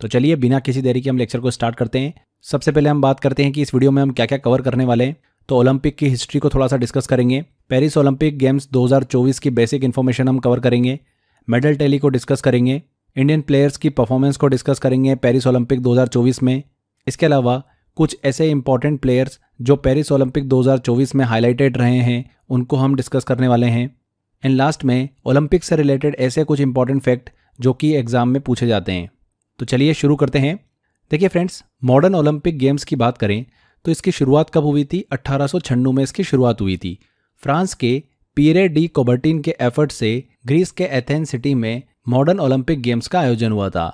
तो चलिए बिना किसी देरी के हम लेक्चर को स्टार्ट करते हैं। सबसे पहले हम बात करते हैं कि इस वीडियो में हम क्या क्या कवर करने वाले हैं। तो ओलंपिक की हिस्ट्री को थोड़ा सा डिस्कस करेंगे। पेरिस ओलंपिक गेम्स 2024 की बेसिक इन्फॉर्मेशन हम कवर करेंगे। मेडल टैली को डिस्कस करेंगे। इंडियन प्लेयर्स की परफॉर्मेंस को डिस्कस करेंगे पेरिस ओलंपिक 2024 में। इसके अलावा कुछ ऐसे इंपॉर्टेंट प्लेयर्स जो पेरिस ओलंपिक 2024 में हाईलाइटेड रहे हैं उनको हम डिस्कस करने वाले हैं। एंड लास्ट में ओलंपिक से रिलेटेड ऐसे कुछ इंपॉर्टेंट फैक्ट जो कि एग्जाम में पूछे जाते हैं। तो चलिए शुरू करते हैं। देखिए फ्रेंड्स, मॉडर्न ओलंपिक गेम्स की बात करें तो इसकी शुरुआत कब हुई थी? 1896 में इसकी शुरुआत हुई थी। फ्रांस के पियरे डी कोबर्टिन के एफर्ट से ग्रीस के एथेंस सिटी में मॉडर्न ओलंपिक गेम्स का आयोजन हुआ था।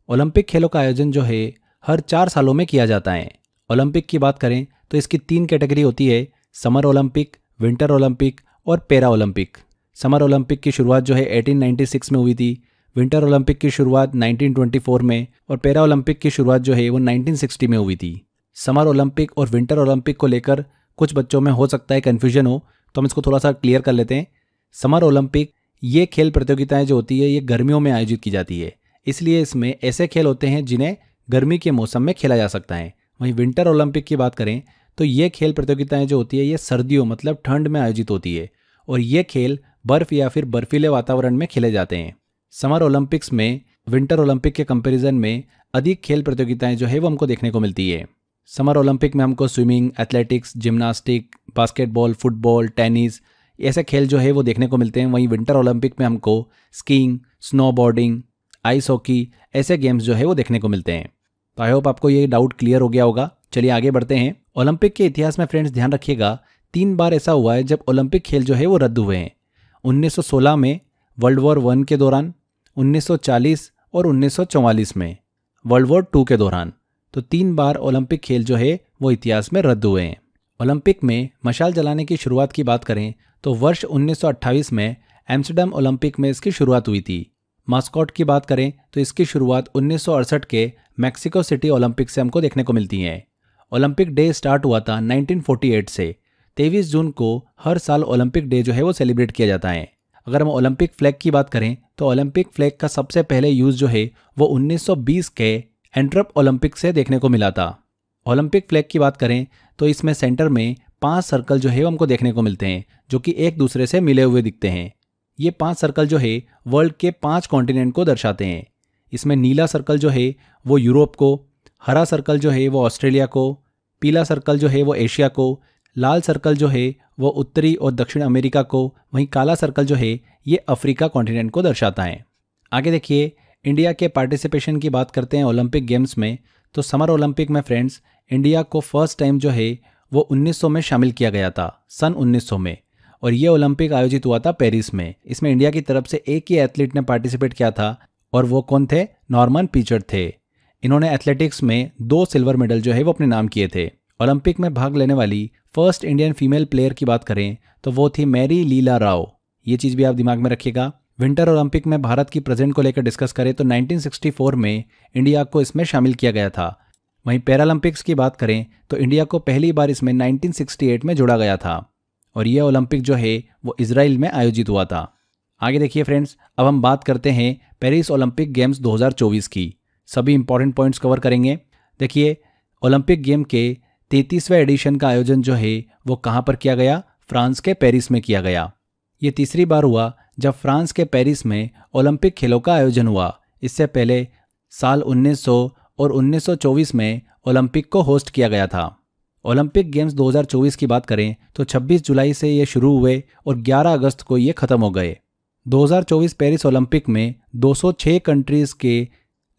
ओलंपिक खेलों का आयोजन जो है हर 4 सालों में किया जाता है। ओलंपिक की बात करें तो इसकी 3 कैटेगरी होती है, समर ओलंपिक, विंटर ओलंपिक और पैरा ओलंपिक। समर ओलंपिक की शुरुआत जो है 1896 में हुई थी, विंटर ओलंपिक की शुरुआत 1924 में और पैरा ओलंपिक की शुरुआत जो है वो 1960 में हुई थी। समर ओलंपिक और विंटर ओलंपिक को लेकर कुछ बच्चों में हो सकता है कन्फ्यूजन हो, तो हम इसको थोड़ा सा क्लियर कर लेते हैं। समर ओलंपिक ये खेल प्रतियोगिताएं जो होती है ये गर्मियों में आयोजित की जाती है, इसलिए इसमें ऐसे खेल होते हैं जिन्हें गर्मी के मौसम में खेला जा सकता है। वहीं विंटर ओलंपिक की बात करें तो ये खेल प्रतियोगिताएं जो होती है ये सर्दियों मतलब ठंड में आयोजित होती है और ये खेल बर्फ या फिर बर्फीले वातावरण में खेले जाते हैं। समर ओलंपिक्स में विंटर ओलंपिक के कंपैरिजन में अधिक खेल प्रतियोगिताएं जो है वो हमको देखने को मिलती है। समर ओलंपिक में हमको swimming, athletics, gymnastic, basketball, football, tennis ऐसे खेल जो है वो देखने को मिलते हैं। वहीं विंटर ओलंपिक में हमको स्कीइंग, स्नोबोर्डिंग, आइस हॉकी ऐसे गेम्स जो है वो देखने को मिलते हैं। तो आई होप आपको ये डाउट क्लियर हो गया होगा। चलिए आगे बढ़ते हैं। ओलंपिक के इतिहास में फ्रेंड्स ध्यान रखिएगा 3 बार ऐसा हुआ है जब ओलंपिक खेल जो है वो रद्द हुए हैं। 1916 में वर्ल्ड वॉर 1 के दौरान, 1940 और 1944 में वर्ल्ड वॉर 2 के दौरान। तो 3 बार ओलंपिक खेल जो है वो इतिहास में रद्द हुए हैं। ओलंपिक में मशाल जलाने की शुरुआत की बात करें तो वर्ष 1928 में एम्स्टर्डम ओलंपिक में इसकी शुरुआत हुई थी। मास्कॉट की बात करें तो इसकी शुरुआत 1968 के मैक्सिको सिटी ओलंपिक से हमको देखने को मिलती है। ओलंपिक डे स्टार्ट हुआ था 1948 से। 23 जून को हर साल ओलंपिक डे जो है वो सेलिब्रेट किया जाता है। अगर हम ओलंपिक फ्लैग की बात करें तो ओलंपिक फ्लैग का सबसे पहले यूज जो है वो 1920 के एंट्रप ओलंपिक से देखने को मिला था। ओलंपिक फ्लैग की बात करें तो इसमें सेंटर में 5 सर्कल जो है वो हमको देखने को मिलते हैं जो कि एक दूसरे से मिले हुए दिखते हैं। ये 5 सर्कल जो है वर्ल्ड के 5 कॉन्टिनेंट को दर्शाते हैं। इसमें नीला सर्कल जो है वो यूरोप को, हरा सर्कल जो है वो ऑस्ट्रेलिया को, पीला सर्कल जो है वो एशिया को, लाल सर्कल जो है वो उत्तरी और दक्षिण अमेरिका को, वहीं काला सर्कल जो है ये अफ्रीका कॉन्टिनेंट को दर्शाता है। आगे देखिए, इंडिया के पार्टिसिपेशन की बात करते हैं ओलंपिक गेम्स में। तो समर ओलंपिक में फ्रेंड्स इंडिया को फर्स्ट टाइम जो है वो 1900 में शामिल किया गया था, सन 1900 में। और ये ओलंपिक आयोजित हुआ था पेरिस में। इसमें इंडिया की तरफ से एक ही एथलीट ने पार्टिसिपेट किया था और वो कौन थे? नॉर्मन पीचर्ड थे। इन्होंने एथलेटिक्स में 2 सिल्वर मेडल जो है वो अपने नाम किए थे। ओलंपिक में भाग लेने वाली फर्स्ट इंडियन फीमेल प्लेयर की बात करें तो वो थी मैरी लीला राव। ये चीज़ भी आप दिमाग में रखिएगा। विंटर ओलंपिक में भारत की प्रेजेंट को लेकर डिस्कस करें तो 1964 में इंडिया को इसमें शामिल किया गया था। वहीं पैरालंपिक्स की बात करें तो इंडिया को पहली बार इसमें 1968 में जोड़ा गया था और यह ओलंपिक जो है वो इजराइल में आयोजित हुआ था। आगे देखिए फ्रेंड्स, अब हम बात करते हैं पेरिस ओलंपिक गेम्स 2024 की। सभी इंपॉर्टेंट पॉइंट्स कवर करेंगे। देखिए, ओलंपिक गेम के 33वें एडिशन का आयोजन जो है वो कहाँ पर किया गया? फ्रांस के पेरिस में किया गया। ये तीसरी बार हुआ जब फ्रांस के पेरिस में ओलंपिक खेलों का आयोजन हुआ। इससे पहले साल 1900 और 1924 में ओलंपिक को होस्ट किया गया था। ओलंपिक गेम्स 2024 की बात करें तो 26 जुलाई से ये शुरू हुए और 11 अगस्त को ये ख़त्म हो गए। 2024 पेरिस ओलंपिक में 206 कंट्रीज़ के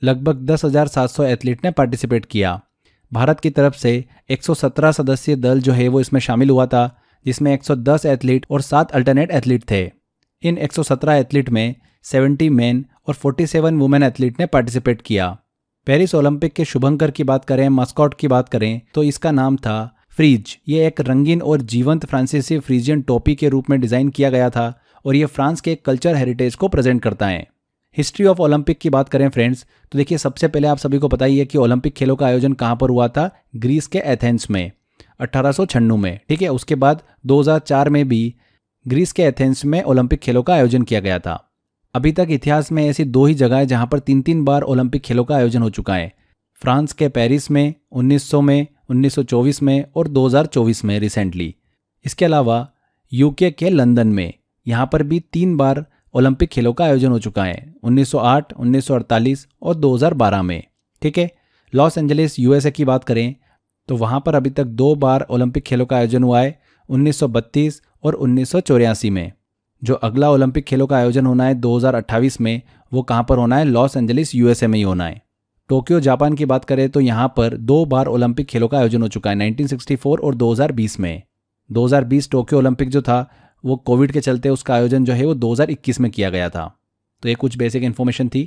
लगभग 10,700 एथलीट ने पार्टिसिपेट किया। भारत की तरफ से 117 सदस्यीय दल जो है वो इसमें शामिल हुआ था, जिसमें 110 एथलीट और 7 अल्टरनेट एथलीट थे। इन 117 एथलीट में 70 मेन और 47 वुमेन एथलीट ने पार्टिसिपेट किया। पेरिस ओलंपिक के शुभंकर की बात करें, मास्कॉट की बात करें तो इसका नाम था फ्रीज। ये एक रंगीन और जीवंत फ्रांसीसी फ्रीजियन टोपी के रूप में डिज़ाइन किया गया था और ये फ्रांस के कल्चर हेरिटेज को प्रेजेंट करता है। हिस्ट्री ऑफ ओलंपिक की बात करें फ्रेंड्स तो देखिए, सबसे पहले आप सभी को पता ही है कि ओलंपिक खेलों का आयोजन कहाँ पर हुआ था? ग्रीस के एथेंस में 1896 में। ठीक है, उसके बाद 2004 में भी ग्रीस के एथेंस में ओलंपिक खेलों का आयोजन किया गया था। अभी तक इतिहास में ऐसी 2 ही जगह है जहां पर 3-3 बार ओलंपिक खेलों का आयोजन हो चुका है। फ्रांस के पेरिस में 1900 में, 1924 में और 2024 में रिसेंटली। इसके अलावा यूके के लंदन में यहाँ पर भी 3 बार ओलंपिक खेलों का आयोजन हो चुका है, 1908, 1948 और 2012 में। ठीक है, लॉस एंजलिस यूएसए की बात करें तो वहाँ पर अभी तक 2 बार ओलंपिक खेलों का आयोजन हुआ है, 1932 और 1984 में। जो अगला ओलंपिक खेलों का आयोजन होना है 2028 में, वो कहाँ पर होना है? लॉस एंजलिस यूएसए में ही होना है। टोक्यो जापान की बात करें तो यहाँ पर 2 बार ओलंपिक खेलों का आयोजन हो चुका है, 1964 और 2020 में। 2020 टोक्यो ओलंपिक जो था वो कोविड के चलते उसका आयोजन जो है वो 2021 में किया गया था। तो ये कुछ बेसिक इन्फॉर्मेशन थी।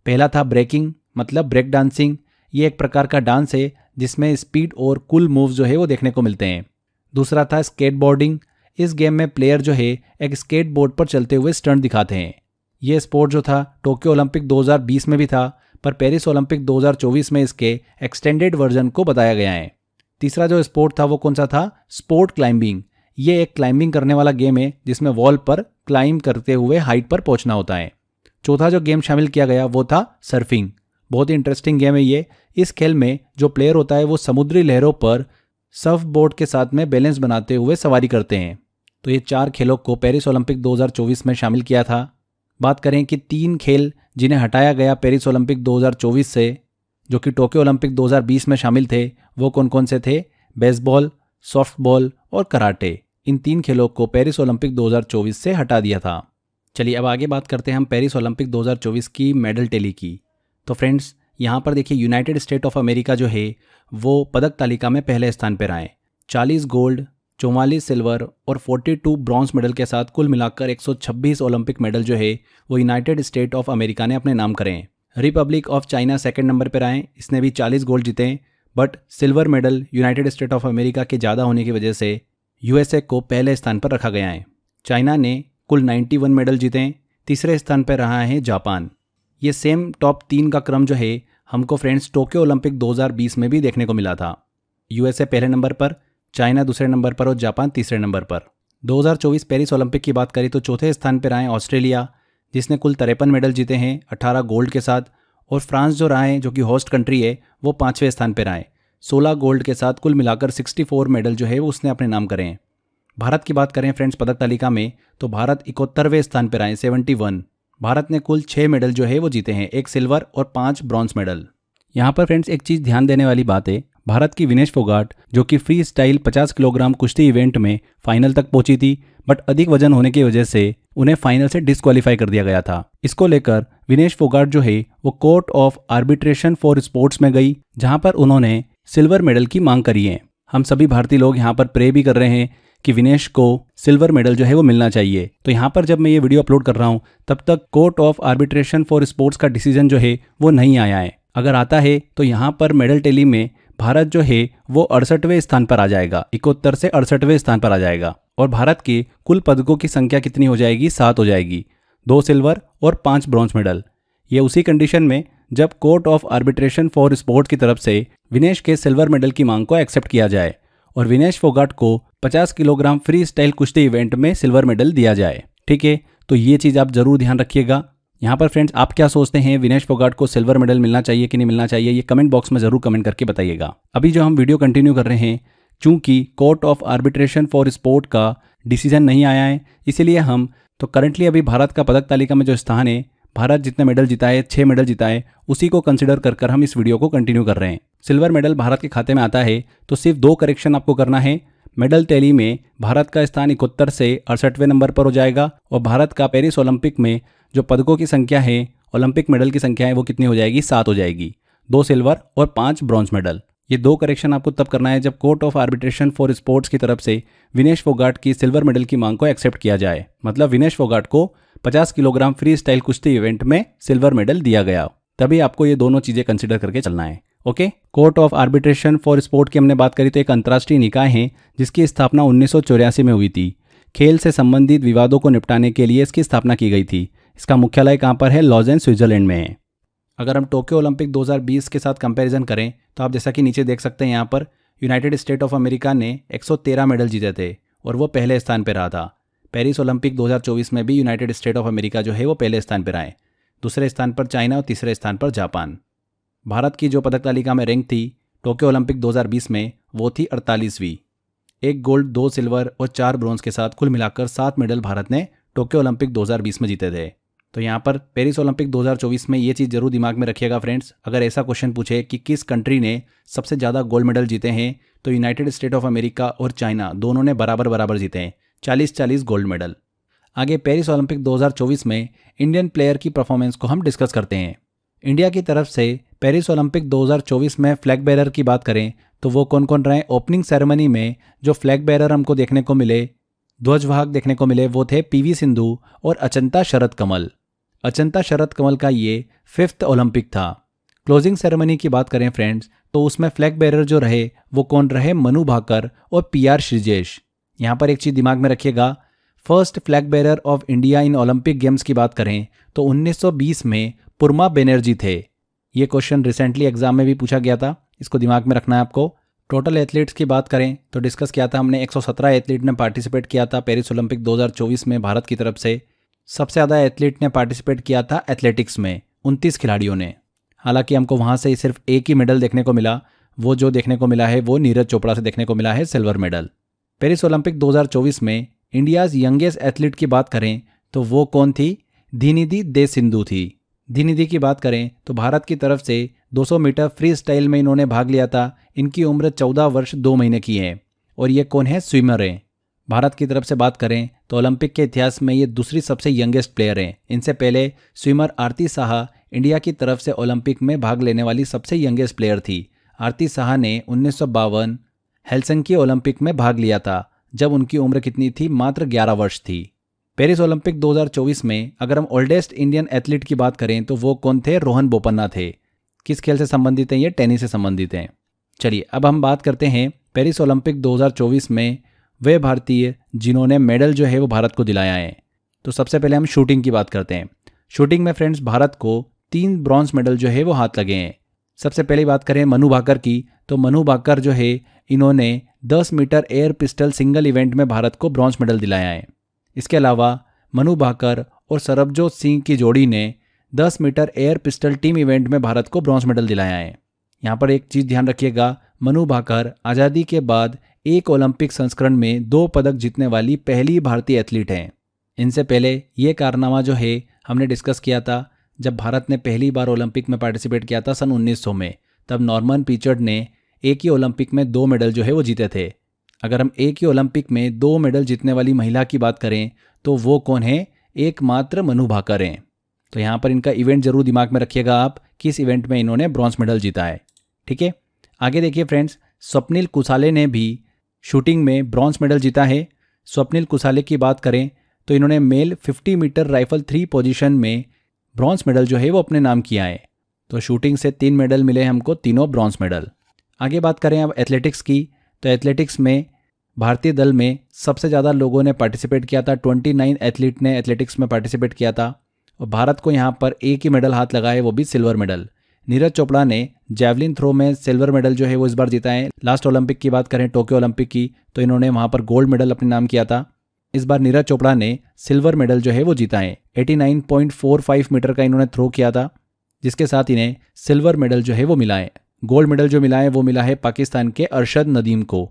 पहला था ब्रेकिंग, मतलब ब्रेक डांसिंग। ये एक प्रकार का डांस है जिसमें स्पीड और कूल मूव्स जो है वो देखने को मिलते हैं। दूसरा था स्केटबोर्डिंग। इस गेम में प्लेयर जो है एक स्केट बोर्ड पर चलते हुए स्टंट दिखाते हैं। ये स्पोर्ट जो था टोक्यो ओलंपिक 2020 में भी था, पर पेरिस ओलंपिक 2024 में इसके एक्सटेंडेड वर्जन को बताया गया है। तीसरा जो स्पोर्ट था वो कौन सा था? Sport climbing. ये एक क्लाइंबिंग करने वाला गेम है जिसमें वॉल पर क्लाइंब करते हुए हाइट पर पहुंचना होता है। चौथा जो गेम शामिल किया गया वो था सर्फिंग। बहुत ही इंटरेस्टिंग गेम है ये। इस खेल में जो प्लेयर होता है वो समुद्री लहरों पर सर्फ बोर्ड के साथ में बैलेंस बनाते हुए सवारी करते हैं। तो ये 4 खेलों को पेरिस ओलंपिक 2024 में शामिल किया था। बात करें कि 3 खेल जिन्हें हटाया गया पेरिस ओलंपिक 2024 से, जो कि टोक्यो ओलंपिक 2020 में शामिल थे, वो कौन कौन से थे? बेसबॉल, सॉफ्टबॉल और कराटे। इन 3 खेलों को पेरिस ओलंपिक 2024 से हटा दिया था। चलिए अब आगे बात करते हैं हम पेरिस ओलंपिक 2024 की मेडल टैली की। तो फ्रेंड्स यहाँ पर देखिए यूनाइटेड स्टेट ऑफ अमेरिका जो है वो पदक तालिका में पहले स्थान पर आए। 40 गोल्ड, 44 सिल्वर और 42 ब्रॉन्ज मेडल के साथ कुल मिलाकर 126 ओलंपिक मेडल जो है वो यूनाइटेड स्टेट ऑफ अमेरिका ने अपने नाम करे हैं। Republic of China second number पर आए, इसने भी 40 गोल्ड जीते हैं, but silver medal United state of America के ज़्यादा होने की वजह से यूएसए को पहले स्थान पर रखा गया है। चाइना ने कुल 91 मेडल जीते हैं। तीसरे स्थान पर रहा है जापान। ये सेम टॉप 3 का क्रम जो है हमको फ्रेंड्स टोक्यो ओलंपिक 2020 में भी देखने को मिला था। यूएसए पहले नंबर पर, चाइना दूसरे नंबर पर और जापान तीसरे नंबर पर। 2024 पेरिस ओलंपिक की बात करें तो चौथे स्थान पर आए ऑस्ट्रेलिया, जिसने कुल 53 मेडल जीते हैं 18 गोल्ड के साथ। और फ्रांस जो रहा है, जो कि होस्ट कंट्री है, वो 5वें स्थान पर आए 16 गोल्ड के साथ। कुल मिलाकर 64 मेडल जो है वो उसने अपने नाम करे हैं। भारत की बात करें फ्रेंड्स पदक तालिका में तो भारत 71वें स्थान पर आए 71। भारत ने कुल 6 मेडल जो है वो जीते हैं, 1 सिल्वर और 5 ब्रॉन्ज मेडल। यहाँ पर फ्रेंड्स एक चीज़ ध्यान देने वाली बात है, भारत की विनेश फोगाट जो कि फ्री स्टाइल 50 किलोग्राम कुश्ती इवेंट में फाइनल तक पहुंची थी, बट अधिक वजन होने की वजह से उन्हें फाइनल से डिस्क्वालीफाई कर दिया गया था। इसको लेकर विनेश फोगाट जो है वो court of arbitration for sports में गई, जहां पर उन्होंने सिल्वर मेडल की मांग करी है। हम सभी भारतीय लोग यहाँ पर प्रे भी कर रहे हैं कि विनेश को सिल्वर मेडल जो है वो मिलना चाहिए। तो यहाँ पर जब मैं ये वीडियो अपलोड कर रहा हूँ तब तक court of arbitration for sports का डिसीजन जो है वो नहीं आया है। अगर आता है तो यहाँ पर मेडल टैली में भारत जो है वो 68वें स्थान पर आ जाएगा, 71 से 68वें स्थान पर आ जाएगा। और भारत के कुल पदकों की संख्या कितनी हो जाएगी? 7 हो जाएगी, 2 सिल्वर और 5 ब्रॉन्ज मेडल। ये उसी कंडीशन में जब court of arbitration for sports की तरफ से विनेश के सिल्वर मेडल की मांग को एक्सेप्ट किया जाए और विनेश फोगाट को 50 किलोग्राम फ्री स्टाइल कुश्ती इवेंट में सिल्वर मेडल दिया जाए। ठीक है, तो ये चीज़ आप जरूर ध्यान रखिएगा। यहाँ पर फ्रेंड्स आप क्या सोचते हैं, विनेश फोगाट को सिल्वर मेडल मिलना चाहिए कि नहीं मिलना चाहिए? ये कमेंट बॉक्स में जरूर कमेंट करके बताइएगा। अभी जो हम वीडियो कंटिन्यू कर रहे हैं, चूंकि court of arbitration for sport का डिसीजन नहीं आया है, इसीलिए हम तो करंटली अभी भारत का पदक तालिका में जो स्थान है, भारत जितने मेडल जीता है, 6 मेडल जीता है, उसी को कंसिडर कर हम इस वीडियो को कंटिन्यू कर रहे हैं। सिल्वर मेडल भारत के खाते में आता है तो सिर्फ 2 करेक्शन आपको करना है। मेडल टैली में भारत का स्थान 71 से 68वें नंबर पर हो जाएगा और भारत का पेरिस ओलंपिक में जो पदकों की संख्या है, ओलंपिक मेडल की संख्या है, वो कितनी हो जाएगी? 7 हो जाएगी, 2 सिल्वर और 5 ब्रॉन्ज मेडल। ये 2 करेक्शन आपको तब करना है जब court of arbitration for sports की तरफ से विनेश फोगाट की सिल्वर मेडल की मांग को एक्सेप्ट किया जाए, मतलब विनेश फोगाट को 50 किलोग्राम फ्री स्टाइल कुश्ती इवेंट में सिल्वर मेडल दिया गया, तभी आपको ये दोनों चीजें कंसिडर करके चलना है। Okay, court of arbitration for sport की हमने बात करी तो एक अंतर्राष्ट्रीय निकाय है जिसकी स्थापना 1984 में हुई थी। खेल से संबंधित विवादों को निपटाने के लिए इसकी स्थापना की गई थी। इसका मुख्यालय कहाँ पर है? लॉजेन, स्विट्जरलैंड में है। अगर हम टोक्यो ओलंपिक 2020 के साथ कंपैरिजन करें तो आप जैसा कि नीचे देख सकते हैं, यहाँ पर यूनाइटेड स्टेट ऑफ अमेरिका ने 113 मेडल जीते थे और वो पहले स्थान पर रहा था। पेरिस ओलंपिक 2024 में भी यूनाइटेड स्टेट ऑफ अमेरिका जो है वो पहले स्थान पर आए, दूसरे स्थान पर चाइना और तीसरे स्थान पर जापान। भारत की जो पदक तालिका में रैंक थी टोक्यो ओलंपिक 2020 में वो थी 48वीं। 1 गोल्ड, 2 सिल्वर और 4 ब्रॉन्ज के साथ कुल मिलाकर 7 मेडल भारत ने टोक्यो ओलंपिक 2020 में जीते थे। तो यहाँ पर पेरिस ओलंपिक 2024 में ये चीज़ जरूर दिमाग में रखिएगा फ्रेंड्स, अगर ऐसा क्वेश्चन पूछे कि किस कंट्री ने सबसे ज़्यादा गोल्ड मेडल जीते हैं, तो यूनाइटेड स्टेट ऑफ अमेरिका और चाइना दोनों ने बराबर बराबर जीते हैं, 40-40 गोल्ड मेडल। आगे पेरिस ओलंपिक 2024 में इंडियन प्लेयर की परफॉर्मेंस को हम डिस्कस करते हैं। इंडिया की तरफ से पेरिस ओलंपिक 2024 में फ्लैग बेरर की बात करें तो वो कौन कौन रहे। ओपनिंग सेरेमनी में जो फ्लैग बेरर हमको देखने को मिले, ध्वजवाहक देखने को मिले, वो थे पीवी सिंधु और अचंता शरत कमल। अचंता शरत कमल का ये 5th ओलंपिक था। क्लोजिंग सेरेमनी की बात करें फ्रेंड्स तो उसमें फ्लैग बेरर जो रहे वो कौन रहे, मनु भाकर और पीआर श्रीजेश। यहाँ पर एक चीज़ दिमाग में रखिएगा, first flag bearer of India in Olympic games की बात करें तो 1920 में पुरमा बनर्जी थे। ये क्वेश्चन रिसेंटली एग्जाम में भी पूछा गया था, इसको दिमाग में रखना है आपको। टोटल एथलीट्स की बात करें तो डिस्कस किया था हमने, 117 एथलीट ने पार्टिसिपेट किया था पेरिस ओलंपिक 2024 में भारत की तरफ से। सबसे ज़्यादा एथलीट ने पार्टिसिपेट किया था एथलेटिक्स में, 29 खिलाड़ियों ने। हालांकि हमको वहाँ से सिर्फ एक ही मेडल देखने को मिला, वो जो देखने को मिला है वो नीरज चोपड़ा से देखने को मिला है, सिल्वर मेडल। पेरिस ओलंपिक 2024 में इंडियाज़ यंगेस्ट एथलीट की बात करें तो वो कौन थी, धीनिधि दे सिंधु थी। धीनिधि की बात करें तो भारत की तरफ से 200 मीटर फ्री स्टाइल में इन्होंने भाग लिया था। इनकी उम्र 14 वर्ष 2 महीने की है और ये कौन है, स्विमर हैं। भारत की तरफ से बात करें तो ओलंपिक के इतिहास में ये दूसरी सबसे यंगेस्ट प्लेयर हैं। इनसे पहले स्विमर आरती साहा इंडिया की तरफ से ओलंपिक में भाग लेने वाली सबसे यंगेस्ट प्लेयर थी। आरती साहा ने 1952 हेलसिंकी ओलंपिक में भाग लिया था, जब उनकी उम्र कितनी थी, मात्र 11 वर्ष थी। पेरिस ओलंपिक 2024 में अगर हम ओल्डेस्ट इंडियन एथलीट की बात करें तो वो कौन थे, रोहन बोपन्ना थे। किस खेल से संबंधित हैं, ये टेनिस से संबंधित हैं। चलिए अब हम बात करते हैं पेरिस ओलंपिक 2024 में वे भारतीय जिन्होंने मेडल जो है वो भारत को दिलाया है। तो सबसे पहले हम शूटिंग की बात करते हैं। शूटिंग में फ्रेंड्स भारत को 3 ब्रॉन्ज मेडल जो है वो हाथ लगे हैं। सबसे पहले बात करें मनु भाकर की तो मनु भाकर जो है इन्होंने 10 meter air pistol single event में भारत को ब्रॉन्ज मेडल दिलाया है। इसके अलावा मनु भाकर और सरबजोत सिंह की जोड़ी ने 10 meter air pistol team event में भारत को ब्रॉन्ज मेडल दिलाया है। यहाँ पर एक चीज़ ध्यान रखिएगा, मनु भाकर आज़ादी के बाद एक ओलंपिक संस्करण में 2 पदक जीतने वाली पहली भारतीय एथलीट हैं। इनसे पहले ये कारनामा जो है हमने डिस्कस किया था जब भारत ने पहली बार ओलंपिक में पार्टिसिपेट किया था सन 1900 में। तब नॉर्मन पिचर्ड ने एक ही ओलंपिक में 2 मेडल जो है वो जीते थे। अगर हम एक ही ओलंपिक में 2 मेडल जीतने वाली महिला की बात करें तो वो कौन है, एकमात्र मनु भाकर हैं। तो यहाँ पर इनका इवेंट जरूर दिमाग में रखिएगा आप, किस इवेंट में इन्होंने ब्रॉन्ज मेडल जीता है। ठीक है, आगे देखिए फ्रेंड्स, स्वप्निल कुसाले ने भी शूटिंग में ब्रॉन्ज मेडल जीता है। स्वप्निल कुसाले की बात करें तो इन्होंने मेल 50 मीटर राइफल 3 पोजीशन में ब्रॉन्ज मेडल जो है वो अपने नाम किया है। तो शूटिंग से 3 मेडल मिले हमको, तीनों ब्रॉन्ज मेडल। आगे बात करें अब एथलेटिक्स की तो एथलेटिक्स में भारतीय दल में सबसे ज़्यादा लोगों ने पार्टिसिपेट किया था, 29 एथलीट ने एथलेटिक्स में पार्टिसिपेट किया था और भारत को यहाँ पर एक ही मेडल हाथ लगा है, वो भी सिल्वर मेडल। नीरज चोपड़ा ने जैवलिन थ्रो में सिल्वर मेडल जो है वो इस बार जीता है। लास्ट ओलंपिक की बात करें टोक्यो ओलंपिक की तो इन्होंने वहाँ पर गोल्ड मेडल अपने नाम किया था। इस बार नीरज चोपड़ा ने सिल्वर मेडल जो है वो जीता है। 89.45 मीटर का इन्होंने थ्रो किया था, जिसके साथ इन्हें सिल्वर मेडल जो है वो मिला है। गोल्ड मेडल जो मिला है वो मिला है पाकिस्तान के अरशद नदीम को,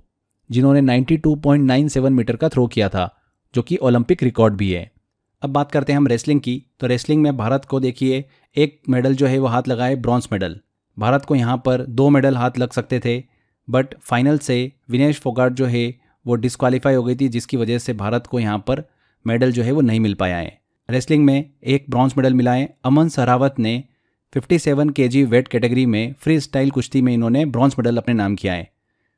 जिन्होंने 92.97 मीटर का थ्रो किया था, जो कि ओलंपिक रिकॉर्ड भी है। अब बात करते हैं हम रेसलिंग की तो रेसलिंग में भारत को देखिए एक मेडल जो है वो हाथ लगा है, ब्रॉन्ज मेडल। भारत को यहाँ पर 2 मेडल हाथ लग सकते थे, बट फाइनल से विनेश फोगाट जो है वो डिस्क्वालीफाई हो गई थी, जिसकी वजह से भारत को यहाँ पर मेडल जो है वो नहीं मिल पाया है। रेसलिंग में एक ब्रॉन्ज मेडल मिला है। अमन सहरावत ने 57 kg वेट कैटेगरी में फ्री स्टाइल कुश्ती में इन्होंने ब्रॉन्ज मेडल अपने नाम किया है।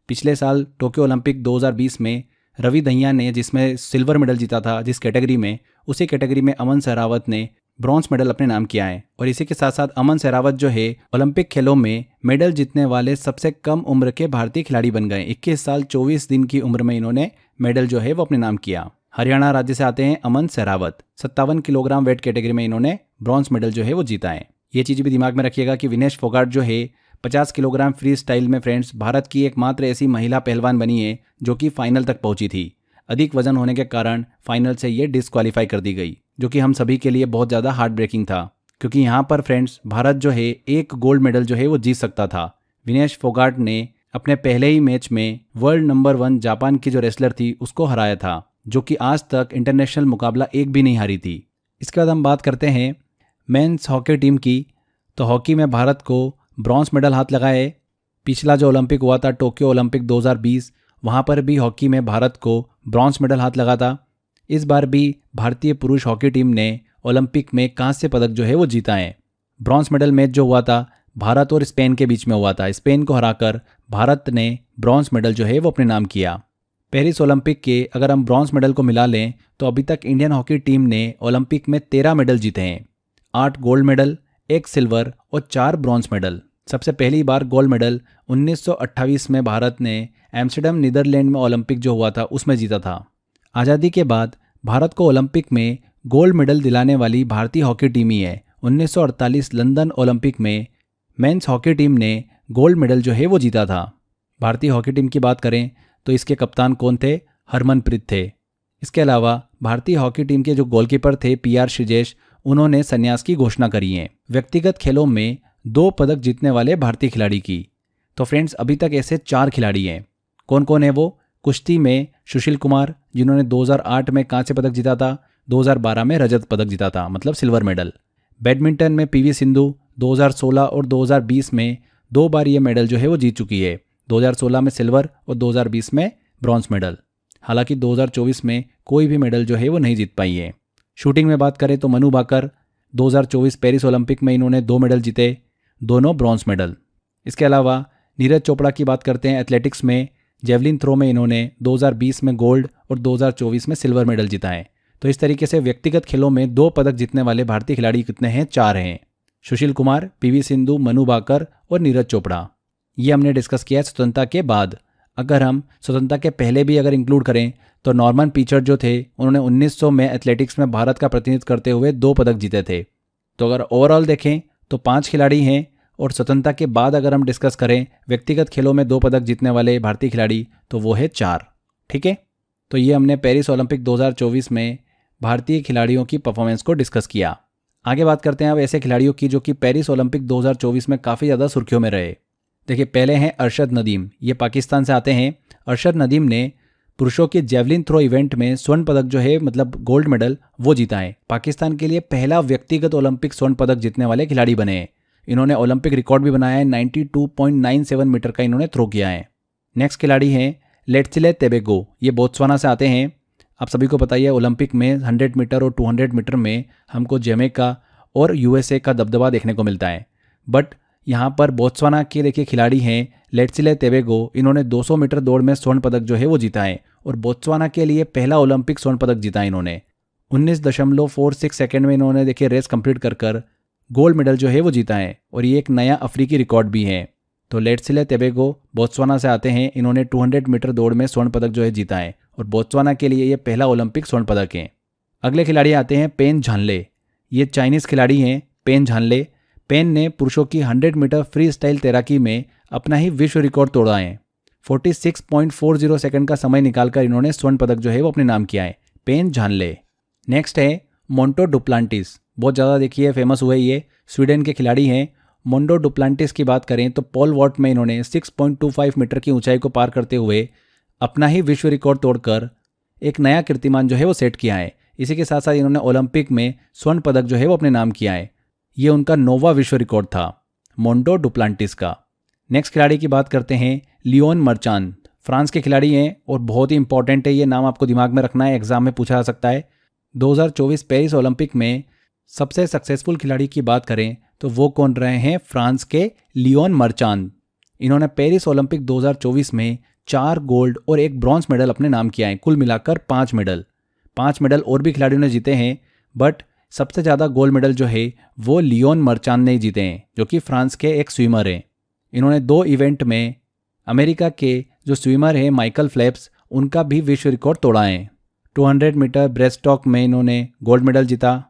पिछले साल टोक्यो ओलंपिक 2020 में रवि दहिया ने, जिसमें सिल्वर मेडल जीता था जिस कैटेगरी में, उसी कैटेगरी में अमन सहरावत ने ब्रॉन्ज मेडल अपने नाम किया है। और इसी के साथ साथ अमन सहरावत जो है ओलंपिक खेलों में मेडल जीतने वाले सबसे कम उम्र के भारतीय खिलाड़ी बन गए। 21 साल 24 दिन की उम्र में इन्होंने मेडल जो है वो अपने नाम किया। हरियाणा राज्य से आते हैं अमन सहरावत। 57 किलोग्राम वेट कैटेगरी में इन्होंने ब्रॉन्ज मेडल जो है वो जीता है। ये चीज़ भी दिमाग में रखिएगा कि विनेश फोगाट जो है 50 किलोग्राम फ्री स्टाइल में फ्रेंड्स भारत की एकमात्र ऐसी महिला पहलवान बनी है जो कि फाइनल तक पहुंची थी। अधिक वजन होने के कारण फाइनल से ये डिस्क्वालीफाई कर दी गई, जो कि हम सभी के लिए बहुत ज़्यादा हार्ट ब्रेकिंग था, क्योंकि यहाँ पर फ्रेंड्स भारत जो है एक गोल्ड मेडल जो है वो जीत सकता था। विनेश फोगाट ने अपने पहले ही मैच में वर्ल्ड नंबर 1 जापान की जो रेसलर थी उसको हराया था, जो कि आज तक इंटरनेशनल मुकाबला एक भी नहीं हारी थी। इसके बाद हम बात करते हैं मेंस हॉकी टीम की। तो हॉकी में भारत को ब्रॉन्ज मेडल हाथ लगा है। पिछला जो ओलंपिक हुआ था टोक्यो ओलंपिक 2020, वहाँ पर भी हॉकी में भारत को ब्रॉन्ज मेडल हाथ लगा था। इस बार भी भारतीय पुरुष हॉकी टीम ने ओलंपिक में कांस्य पदक जो है वो जीता है। ब्रॉन्ज मेडल मैच जो हुआ था भारत और स्पेन के बीच में हुआ था। स्पेन को हराकर भारत ने ब्रॉन्ज मेडल जो है वो अपने नाम किया। पेरिस ओलंपिक के अगर हम ब्रॉन्ज मेडल को मिला लें तो अभी तक इंडियन हॉकी टीम ने ओलंपिक में 13 मेडल जीते हैं। 8 गोल्ड मेडल, 1 सिल्वर और 4 ब्रॉन्ज मेडल। सबसे पहली बार गोल्ड मेडल 1928 में भारत ने एम्स्टर्डम नीदरलैंड में ओलंपिक जो हुआ था उसमें जीता था। आज़ादी के बाद भारत को ओलंपिक में गोल्ड मेडल दिलाने वाली भारतीय हॉकी टीम ही है। 1948 लंदन ओलंपिक में मेंस हॉकी टीम ने गोल्ड मेडल जो है वो जीता था। भारतीय हॉकी टीम की बात करें तो इसके कप्तान कौन थे? हरमनप्रीत थे। इसके अलावा भारतीय हॉकी टीम के जो गोलकीपर थे PR श्रीजेश, उन्होंने संन्यास की घोषणा करी है। व्यक्तिगत खेलों में 2 पदक जीतने वाले भारतीय खिलाड़ी की। तो फ्रेंड्स अभी तक ऐसे 4 खिलाड़ी हैं। कौन कौन है वो? कुश्ती में सुशील कुमार, जिन्होंने 2008 में कांस्य पदक जीता था, 2012 में रजत पदक जीता था, मतलब सिल्वर मेडल। बैडमिंटन में PV सिंधु 2016 और 2020 में 2 बार ये मेडल जो है वो जीत चुकी है। 2016 में सिल्वर और 2020 में ब्रॉन्ज मेडल। हालांकि 2024 में कोई भी मेडल जो है वो नहीं जीत पाई है। शूटिंग में बात करें तो मनु भाकर 2024 पेरिस ओलंपिक में इन्होंने 2 मेडल जीते, दोनों ब्रॉन्ज मेडल। इसके अलावा नीरज चोपड़ा की बात करते हैं। एथलेटिक्स में जेवलिन थ्रो में इन्होंने 2020 में गोल्ड और 2024 में सिल्वर मेडल जीता है। तो इस तरीके से व्यक्तिगत खेलों में 2 पदक जीतने वाले भारतीय खिलाड़ी कितने हैं? 4 हैं। सुशील कुमार, PV सिंधु, मनु भाकर और नीरज चोपड़ा। ये हमने डिस्कस किया है स्वतंत्रता के बाद। अगर हम स्वतंत्रता के पहले भी अगर इंक्लूड करें तो नॉर्मन पीचर जो थे उन्होंने 1900 में एथलेटिक्स में भारत का प्रतिनिधित्व करते हुए 2 पदक जीते थे। तो अगर ओवरऑल देखें तो 5 खिलाड़ी हैं, और स्वतंत्रता के बाद अगर हम डिस्कस करें व्यक्तिगत खेलों में 2 पदक जीतने वाले भारतीय खिलाड़ी तो वो है 4। ठीक है, तो ये हमने पेरिस ओलंपिक 2024 में भारतीय खिलाड़ियों की परफॉर्मेंस को डिस्कस किया। आगे बात करते हैं अब ऐसे खिलाड़ियों की जो कि पेरिस ओलंपिक 2024 में काफ़ी ज़्यादा सुर्खियों में रहे। देखिए, पहले हैं अरशद नदीम, ये पाकिस्तान से आते हैं। अरशद नदीम ने पुरुषों के जेवलिन थ्रो इवेंट में स्वर्ण पदक जो है मतलब गोल्ड मेडल वो जीता है। पाकिस्तान के लिए पहला व्यक्तिगत ओलंपिक स्वर्ण पदक जीतने वाले खिलाड़ी बने हैं। इन्होंने ओलंपिक रिकॉर्ड भी बनाया है। 92.97 मीटर का इन्होंने थ्रो किया है। नेक्स्ट खिलाड़ी हैं लेट्सिले तेबेगो, ये बोत्सवाना से आते हैं। आप सभी को पता ही है ओलंपिक में 100 मीटर और 200 मीटर में हमको जमैका और USA का दबदबा देखने को मिलता है। बट यहाँ पर बोत्सवाना के देखिए खिलाड़ी हैं लेट्सिले तेबेगो, इन्होंने 200 मीटर दौड़ में स्वर्ण पदक जो है वो जीता है और बोत्सवाना के लिए पहला ओलंपिक स्वर्ण पदक जीता है इन्होंने। 19.46 सेकेंड में इन्होंने देखिए रेस कंप्लीट कर गोल्ड मेडल जो है वो जीता है और ये एक नया अफ्रीकी रिकॉर्ड भी है। तो लेट्सिले तेबेगो बोत्सवाना से आते हैं। इन्होंने 200 मीटर दौड़ में स्वर्ण पदक जो है जीता है और बोत्सवाना के लिए ये पहला ओलंपिक स्वर्ण पदक है। अगले खिलाड़ी आते हैं पेन झानले, ये चाइनीज़ खिलाड़ी हैं पेन झानले। पेन ने पुरुषों की 100 मीटर फ्री स्टाइल तैराकी में अपना ही विश्व रिकॉर्ड तोड़ा है। 46.40 सेकंड का समय निकालकर इन्होंने स्वर्ण पदक जो है वो अपने नाम किया है, पेन झानले। नेक्स्ट है मोंटो डुप्लांटिस, बहुत ज़्यादा देखिए फेमस हुए, ये स्वीडन के खिलाड़ी हैं। मोंटो डुप्लांटिस की बात करें तो पोल वॉल्ट में इन्होंने 6.25 मीटर की ऊंचाई को पार करते हुए अपना ही विश्व रिकॉर्ड तोड़कर एक नया कीर्तिमान जो है वो सेट किया है। इसी के साथ साथ इन्होंने ओलंपिक में स्वर्ण पदक जो है वो अपने नाम किया है। ये उनका 9वां विश्व रिकॉर्ड था मोंटो डुप्लांटिस का। नेक्स्ट खिलाड़ी की बात करते हैं लियोन मर्चान, फ्रांस के खिलाड़ी हैं और बहुत ही इंपॉर्टेंट है, ये नाम आपको दिमाग में रखना है, एग्जाम में पूछा जा सकता है। 2024 पेरिस ओलंपिक में सबसे सक्सेसफुल खिलाड़ी की बात करें तो वो कौन रहे हैं? फ्रांस के लियोन मर्चान। इन्होंने पेरिस ओलंपिक 2024 में 4 गोल्ड और 1 ब्रॉन्ज मेडल अपने नाम किया है, कुल मिलाकर 5 मेडल। 5 मेडल और भी खिलाड़ियों ने जीते हैं, बट सबसे ज़्यादा गोल्ड मेडल जो है वो लियोन मर्चान ने जीते हैं, जो कि फ्रांस के एक स्विमर हैं। इन्होंने 2 इवेंट में अमेरिका के जो स्विमर हैं माइकल फेल्प्स, उनका भी विश्व रिकॉर्ड तोड़ा है। 200 मीटर ब्रेस्ट स्ट्रोक में इन्होंने गोल्ड मेडल जीता,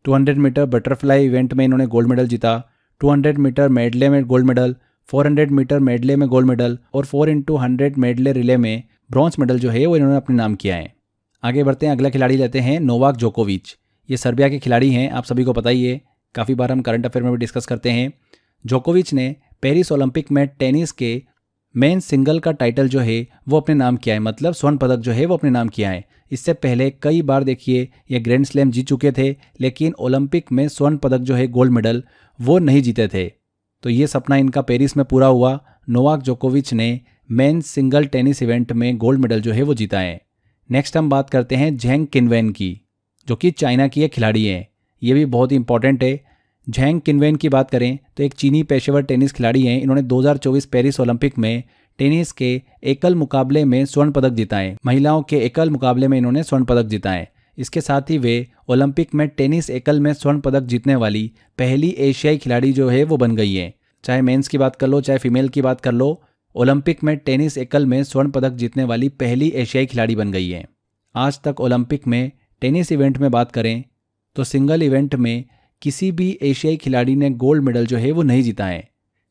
200 मीटर बटरफ्लाई इवेंट में इन्होंने गोल्ड मेडल जीता, 200 मीटर मेडले में गोल्ड मेडल, 400 मीटर मेडले में गोल्ड मेडल और 4x100 मेडले रिले में ब्रॉन्ज मेडल जो है वो इन्होंने अपने नाम किया है। आगे बढ़ते हैं, अगला खिलाड़ी लेते हैं नोवाक जोकोविच। ये सर्बिया के खिलाड़ी हैं, आप सभी को पता ही है, काफ़ी बार हम करंट अफेयर में भी डिस्कस करते हैं। जोकोविच ने पेरिस ओलंपिक में टेनिस के मेन सिंगल का टाइटल जो है वो अपने नाम किया है, मतलब स्वर्ण पदक जो है वो अपने नाम किया है। इससे पहले कई बार देखिए ये ग्रैंड स्लैम जीत चुके थे, लेकिन ओलंपिक में स्वर्ण पदक जो है गोल्ड मेडल वो नहीं जीते थे। तो ये सपना इनका पेरिस में पूरा हुआ। नोवाक जोकोविच ने मेन सिंगल टेनिस इवेंट में गोल्ड मेडल जो है वो जीता है। नेक्स्ट हम बात करते हैं झैंग किनवेन की, जो कि चाइना की एक खिलाड़ी है। ये भी बहुत ही इंपॉर्टेंट है। झैंग किनवेन की बात करें तो एक चीनी पेशेवर टेनिस खिलाड़ी हैं। इन्होंने 2024 पेरिस ओलंपिक में टेनिस के एकल मुकाबले में स्वर्ण पदक जीता है। महिलाओं के एकल मुकाबले में इन्होंने स्वर्ण पदक जीता है। इसके साथ ही वे ओलंपिक में टेनिस एकल में स्वर्ण पदक जीतने वाली पहली एशियाई खिलाड़ी जो है वो बन गई है। चाहे मेंस की बात कर लो चाहे फीमेल की बात कर लो, ओलंपिक में टेनिस एकल में स्वर्ण पदक जीतने वाली पहली एशियाई खिलाड़ी बन गई है। आज तक ओलंपिक में टेनिस इवेंट में बात करें तो सिंगल इवेंट में किसी भी एशियाई खिलाड़ी ने गोल्ड मेडल जो है वो नहीं जीता है।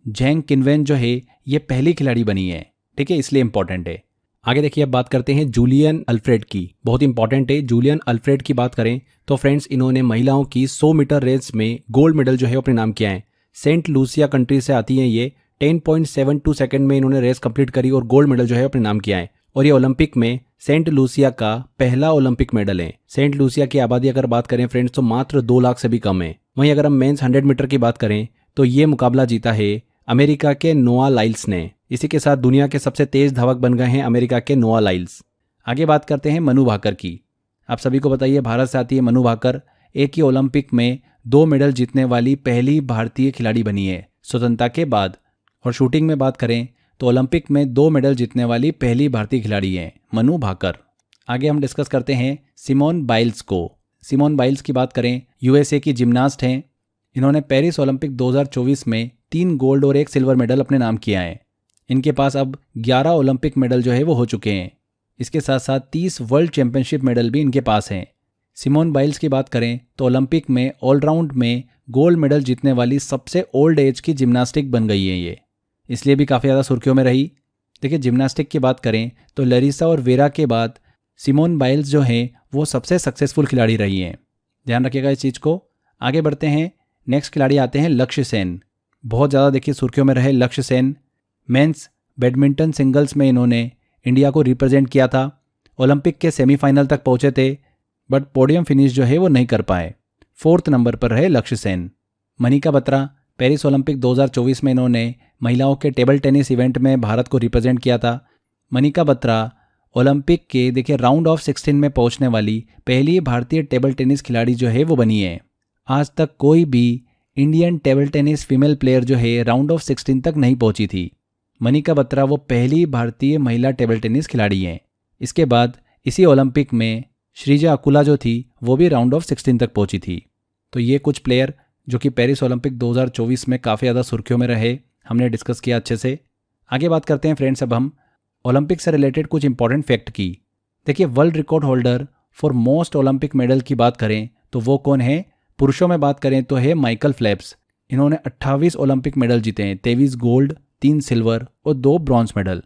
झैंग किनवेन जो है ये पहली खिलाड़ी बनी है, ठीक है, इसलिए इंपॉर्टेंट है। आगे देखिए, अब बात करते हैं जूलियन अल्फ्रेड की, बहुत इंपॉर्टेंट है। जूलियन अल्फ्रेड की बात करें तो फ्रेंड्स इन्होंने महिलाओं की 100 मीटर रेस में गोल्ड मेडल जो है अपने नाम किया है। सेंट लूसिया कंट्री से आती है ये। 10.72 सेकंड में इन्होंने रेस कंप्लीट करी और गोल्ड मेडल जो है अपने नाम किया है। और ये ओलंपिक में सेंट लूसिया का पहला ओलंपिक मेडल है। सेंट लूसिया की आबादी अगर बात करें फ्रेंड्स तो मात्र 2 लाख से भी कम है। वहीं अगर हम मेंस 100 मीटर की बात करें तो ये मुकाबला जीता है अमेरिका के नोआ लाइल्स ने। इसी के साथ दुनिया के सबसे तेज धावक बन गए हैं अमेरिका के नोआ लाइल्स। आगे बात करते हैं मनु भाकर की। आप सभी को बताइए भारत से आती है मनु भाकर। एक ही ओलंपिक में 2 मेडल जीतने वाली पहली भारतीय खिलाड़ी बनी है स्वतंत्रता के बाद। और शूटिंग में बात करें तो ओलंपिक में 2 मेडल जीतने वाली पहली भारतीय खिलाड़ी है मनु भाकर। आगे हम डिस्कस करते हैं सिमोन बाइल्स को। सिमोन बाइल्स की बात करें, यूएसए की जिम्नास्ट हैं। इन्होंने पेरिस ओलंपिक 2024 में 3 गोल्ड और 1 सिल्वर मेडल अपने नाम किया है। इनके पास अब 11 ओलंपिक मेडल जो है वो हो चुके हैं। इसके साथ साथ 30 वर्ल्ड चैंपियनशिप मेडल भी इनके पास हैं। सिमोन बाइल्स की बात करें तो ओलंपिक में ऑलराउंड में गोल्ड मेडल जीतने वाली सबसे ओल्ड एज की जिम्नास्टिक बन गई है ये, इसलिए भी काफ़ी ज़्यादा सुर्खियों में रही। देखिए, जिम्नास्टिक की बात करें तो लरिसा और वेरा के बाद सिमोन बाइल्स जो हैं वो सबसे सक्सेसफुल खिलाड़ी रही हैं। ध्यान रखिएगा इस चीज़ को। आगे बढ़ते हैं, नेक्स्ट खिलाड़ी आते हैं लक्ष्य सेन। बहुत ज़्यादा देखिए सुर्खियों में रहे लक्ष्य सेन। मेंस बैडमिंटन सिंगल्स में इन्होंने इंडिया को रिप्रेजेंट किया था। ओलंपिक के सेमीफाइनल तक पहुंचे थे, बट पोडियम फिनिश जो है वो नहीं कर पाए। 4th नंबर पर रहे लक्ष्य सेन। मनिका बत्रा, पेरिस ओलंपिक 2024 में इन्होंने महिलाओं के टेबल टेनिस इवेंट में भारत को रिप्रेजेंट किया था। मनिका बत्रा ओलंपिक के देखिए राउंड ऑफ 16 में पहुंचने वाली पहली भारतीय टेबल टेनिस खिलाड़ी जो है वो बनी है। आज तक कोई भी Indian table tennis female player जो है राउंड ऑफ 16 तक नहीं पहुंची थी। मनिका बत्रा वो पहली भारतीय महिला टेबल टेनिस खिलाड़ी हैं। इसके बाद इसी ओलंपिक में श्रीजा अकुला जो थी वो भी राउंड ऑफ 16 तक पहुंची थी। तो ये कुछ प्लेयर जो कि पेरिस ओलंपिक 2024 में काफ़ी ज़्यादा सुर्खियों में रहे, हमने डिस्कस किया अच्छे से। आगे बात करते हैं फ्रेंड्स अब हम ओलंपिक से रिलेटेड कुछ इंपॉर्टेंट फैक्ट की। देखिए, world record holder for most Olympic medal की बात करें तो वो कौन है? पुरुषों में बात करें तो है माइकल फेल्प्स। इन्होंने 28 ओलंपिक मेडल जीते हैं, 23 गोल्ड, 3 सिल्वर और 2 ब्रॉन्ज मेडल।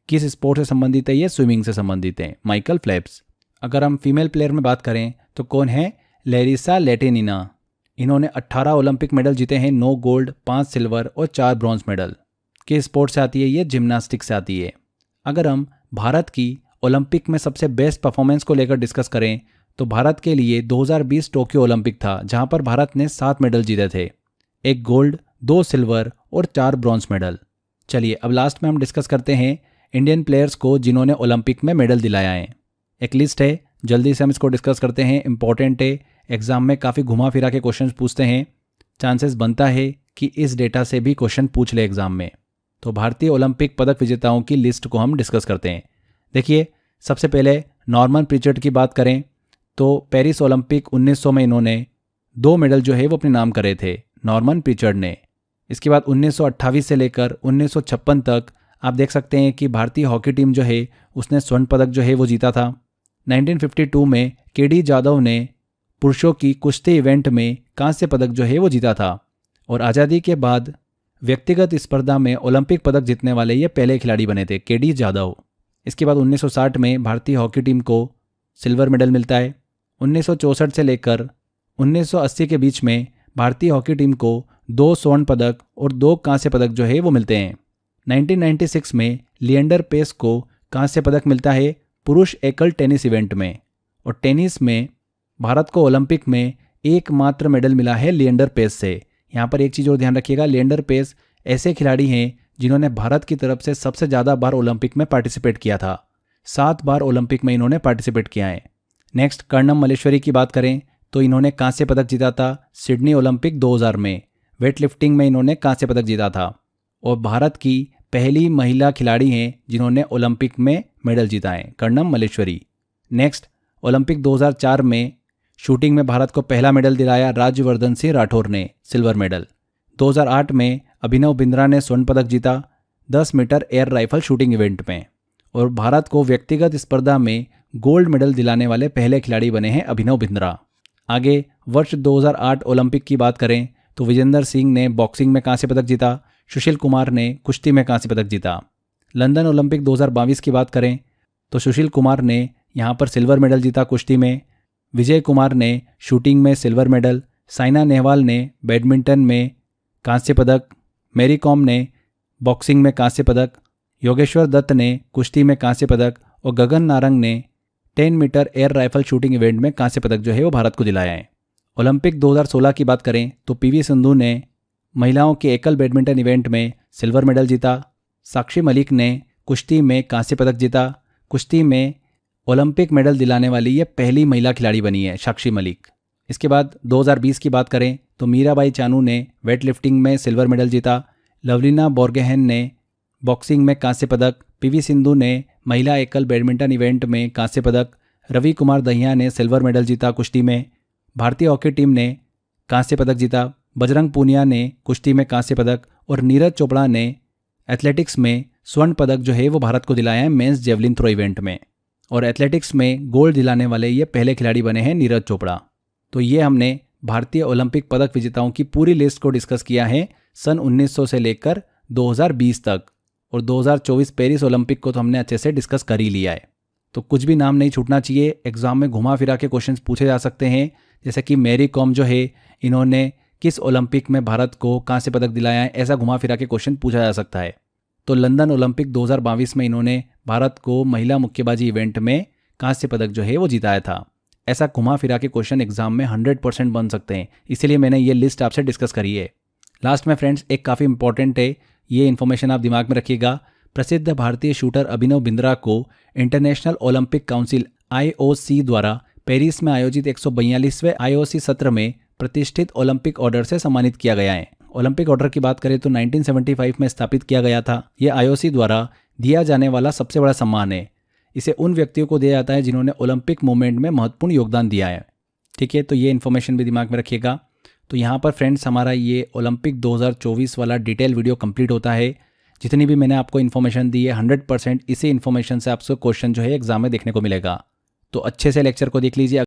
किस स्पोर्ट से संबंधित है? ये स्विमिंग से संबंधित है, माइकल फेल्प्स। अगर हम फीमेल प्लेयर में बात करें तो कौन है? Larissa Latynina. इन्होंने 18 ओलंपिक मेडल जीते हैं, 9 गोल्ड, 5 सिल्वर और 4 ब्रॉन्ज मेडल। किस स्पोर्ट से आती है? ये जिम्नास्टिक से आती है। अगर हम भारत की ओलंपिक में सबसे बेस्ट परफॉर्मेंस को लेकर डिस्कस करें तो भारत के लिए 2020 टोक्यो ओलंपिक था, जहां पर भारत ने 7 मेडल जीते थे, 1 गोल्ड, 2 सिल्वर और 4 ब्रॉन्ज मेडल। चलिए अब लास्ट में हम डिस्कस करते हैं इंडियन प्लेयर्स को जिन्होंने ओलंपिक में मेडल दिलाया है। एक लिस्ट है, जल्दी से हम इसको डिस्कस करते हैं। इंपॉर्टेंट है, एग्जाम में काफ़ी घुमा फिरा के क्वेश्चन पूछते हैं, चांसेस बनता है कि इस डेटा से भी क्वेश्चन पूछ ले एग्जाम में। तो भारतीय ओलंपिक पदक विजेताओं की लिस्ट को हम डिस्कस करते हैं। देखिए, सबसे पहले नॉर्मन प्रिचर्ड की बात करें तो पेरिस ओलंपिक 1900 में इन्होंने 2 मेडल जो है वो अपने नाम करे थे, नॉर्मन प्रिचर्ड ने। इसके बाद 1928 से लेकर 1956 तक आप देख सकते हैं कि भारतीय हॉकी टीम जो है उसने स्वर्ण पदक जो है वो जीता था। 1952 में केडी जाधव ने पुरुषों की कुश्ती इवेंट में कांस्य पदक जो है वो जीता था। और आज़ादी के बाद व्यक्तिगत स्पर्धा में ओलंपिक पदक जीतने वाले ये पहले खिलाड़ी बने थे, केडी जाधव। इसके बाद 1960 में भारतीय हॉकी टीम को सिल्वर मेडल मिलता है। 1964 से लेकर 1980 के बीच में भारतीय हॉकी टीम को 2 स्वर्ण पदक और 2 कांस्य पदक जो है वो मिलते हैं। 1996 में लिएंडर पेस को कांस्य पदक मिलता है पुरुष एकल टेनिस इवेंट में। और टेनिस में भारत को ओलंपिक में एकमात्र मेडल मिला है लिएंडर पेस से। यहाँ पर एक चीज़ और ध्यान रखिएगा, लिएंडर पेस ऐसे खिलाड़ी हैं जिन्होंने भारत की तरफ से सबसे ज़्यादा बार ओलंपिक में पार्टिसिपेट किया था। 7 बार ओलंपिक में इन्होंने पार्टिसिपेट किया है। नेक्स्ट कर्णम मल्लेश्वरी की बात करें तो इन्होंने कांस्य पदक जीता था सिडनी ओलंपिक 2000 में। वेट लिफ्टिंग में इन्होंने कांस्य पदक जीता था और भारत की पहली महिला खिलाड़ी हैं जिन्होंने ओलंपिक में मेडल जीता है, कर्णम मल्लेश्वरी। नेक्स्ट ओलंपिक 2004 में शूटिंग में भारत को पहला मेडल दिलाया राज्यवर्धन सिंह राठौर ने, सिल्वर मेडल। 2008 में अभिनव बिंद्रा ने स्वर्ण पदक जीता 10 meter air rifle shooting event में। और भारत को व्यक्तिगत स्पर्धा में गोल्ड मेडल दिलाने वाले पहले खिलाड़ी बने हैं अभिनव बिंद्रा। आगे वर्ष 2008 ओलंपिक की बात करें तो विजेंदर सिंह ने बॉक्सिंग में कांस्य पदक जीता, सुशील कुमार ने कुश्ती में कांस्य पदक जीता। लंदन ओलंपिक 2022 की बात करें तो सुशील कुमार ने यहाँ पर सिल्वर मेडल जीता कुश्ती में, विजय कुमार ने शूटिंग में सिल्वर मेडल, साइना नेहवाल ने बैडमिंटन में कांस्य पदक, मैरी कॉम ने बॉक्सिंग में कांस्य पदक, योगेश्वर दत्त ने कुश्ती में कांस्य पदक और गगन नारंग ने 10 meter air rifle shooting event में कांस्य पदक जो है वो भारत को दिलाया है। ओलंपिक 2016 की बात करें तो पीवी सिंधु ने महिलाओं के एकल बैडमिंटन इवेंट में सिल्वर मेडल जीता। साक्षी मलिक ने कुश्ती में कांस्य पदक जीता। कुश्ती में ओलंपिक मेडल दिलाने वाली ये पहली महिला खिलाड़ी बनी है साक्षी मलिक। इसके बाद 2020 की बात करें तो मीराबाई चानू ने वेट लिफ्टिंग में सिल्वर मेडल जीता। लवलीना बोर्गोहेन ने बॉक्सिंग में कांस्य पदक, पीवी सिंधु ने महिला एकल बैडमिंटन इवेंट में कांस्य पदक, रवि कुमार दहिया ने सिल्वर मेडल जीता कुश्ती में। भारतीय हॉकी टीम ने कांस्य पदक जीता। बजरंग पूनिया ने कुश्ती में कांस्य पदक और नीरज चोपड़ा ने एथलेटिक्स में स्वर्ण पदक जो है वो भारत को दिलाया है मेंस जेवलिन थ्रो इवेंट में। और एथलेटिक्स में गोल्ड दिलाने वाले ये पहले खिलाड़ी बने हैं नीरज चोपड़ा। तो ये हमने भारतीय ओलंपिक पदक विजेताओं की पूरी लिस्ट को डिस्कस किया है सन 1900 से लेकर 2020 तक। और 2024 पेरिस ओलंपिक को तो हमने अच्छे से डिस्कस कर ही लिया है। तो कुछ भी नाम नहीं छूटना चाहिए। एग्जाम में घुमा फिरा के क्वेश्चंस पूछे जा सकते हैं, जैसे कि मैरी कॉम जो है इन्होंने किस ओलंपिक में भारत को कांस्य पदक दिलाया है, ऐसा घुमा फिरा के क्वेश्चन पूछा जा सकता है। तो लंदन ओलंपिक 2022 में इन्होंने भारत को महिला मुक्केबाजी इवेंट में कांस्य पदक जो है वो जिताया था। ऐसा घुमा फिरा के क्वेश्चन एग्जाम में 100% बन सकते हैं, इसीलिए मैंने ये लिस्ट आपसे डिस्कस करी है। लास्ट में फ्रेंड्स एक काफ़ी इंपॉर्टेंट है, ये इन्फॉर्मेशन आप दिमाग में रखिएगा। प्रसिद्ध भारतीय शूटर अभिनव बिंद्रा को इंटरनेशनल ओलंपिक काउंसिल IOC द्वारा पेरिस में आयोजित 142वें IOC सत्र में प्रतिष्ठित ओलंपिक ऑर्डर से सम्मानित किया गया है। ओलंपिक ऑर्डर की बात करें तो 1975 में स्थापित किया गया था। यह IOC द्वारा दिया जाने वाला सबसे बड़ा सम्मान है। इसे उन व्यक्तियों को दिया जाता है जिन्होंने ओलंपिक मूवमेंट में महत्वपूर्ण योगदान दिया है। ठीक है, तो ये इन्फॉर्मेशन भी दिमाग में रखिएगा। तो यहाँ पर फ्रेंड्स हमारा ये ओलंपिक 2024 वाला डिटेल वीडियो कंप्लीट होता है। जितनी भी मैंने आपको इन्फॉर्मेशन दी है 100% इसी इन्फॉर्मेशन से आपको क्वेश्चन जो है एग्जाम में देखने को मिलेगा। तो अच्छे से लेक्चर को देख लीजिए।